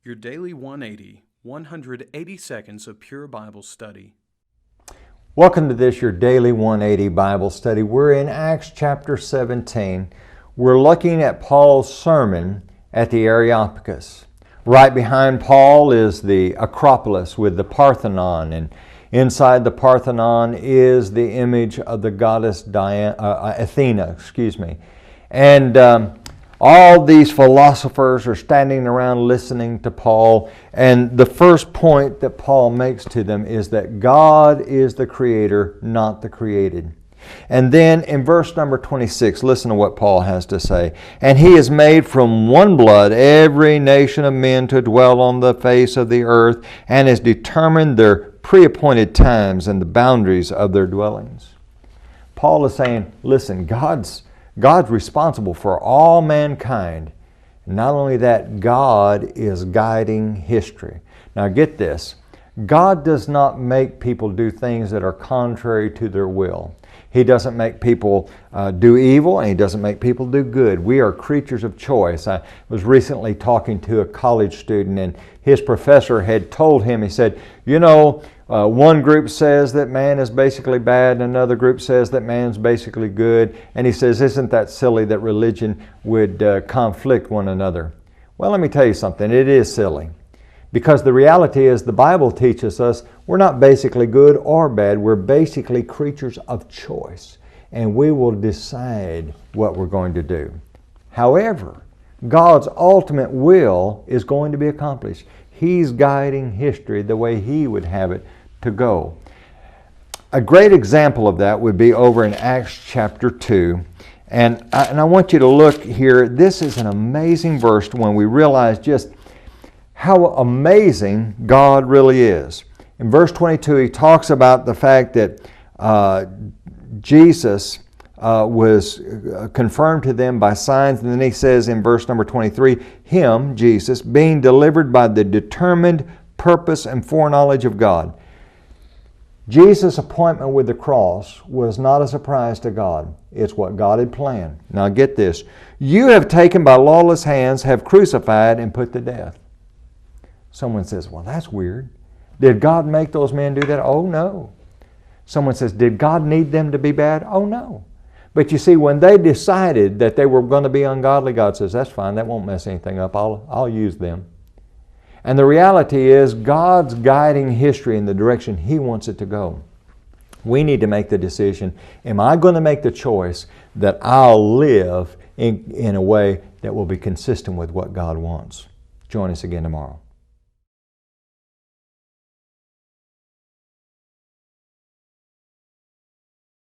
Your Daily 180, 180 seconds of pure Bible study. Welcome to this, Your Daily 180 Bible study. We're in Acts chapter 17. We're looking at Paul's sermon at the Areopagus. Right behind Paul is the Acropolis with the Parthenon, and inside the Parthenon is the image of the goddess Athena. And all these philosophers are standing around listening to Paul, and the first point that Paul makes to them is that God is the creator, not the created. And then in verse number 26, listen to what Paul has to say. And he has made from one blood every nation of men to dwell on the face of the earth, and has determined their pre-appointed times and the boundaries of their dwellings. Paul is saying, listen, God's responsible for all mankind. Not only that, God is guiding history. Now get this, God does not make people do things that are contrary to their will. He doesn't make people do evil, and He doesn't make people do good. We are creatures of choice. I was recently talking to a college student, and his professor had told him, he said, you know, one group says that man is basically bad, and another group says that man's basically good. And he says, isn't that silly that religion would conflict one another? Well, let me tell you something. It is silly. Because the reality is the Bible teaches us we're not basically good or bad. We're basically creatures of choice. And we will decide what we're going to do. However, God's ultimate will is going to be accomplished. He's guiding history the way He would have it to go. A great example of that would be over in Acts chapter 2. And I want you to look here. This is an amazing verse when we realize just how amazing God really is. In verse 22, he talks about the fact that Jesus was confirmed to them by signs. And then he says in verse number 23, Him, Jesus, being delivered by the determined purpose and foreknowledge of God. Jesus' appointment with the cross was not a surprise to God. It's what God had planned. Now get this. You have taken by lawless hands, have crucified and put to death. Someone says, well, that's weird. Did God make those men do that? Oh, no. Someone says, did God need them to be bad? Oh, no. But you see, when they decided that they were going to be ungodly, God says, that's fine. That won't mess anything up. I'll use them. And the reality is God's guiding history in the direction He wants it to go. We need to make the decision, am I going to make the choice that I'll live in a way that will be consistent with what God wants? Join us again tomorrow.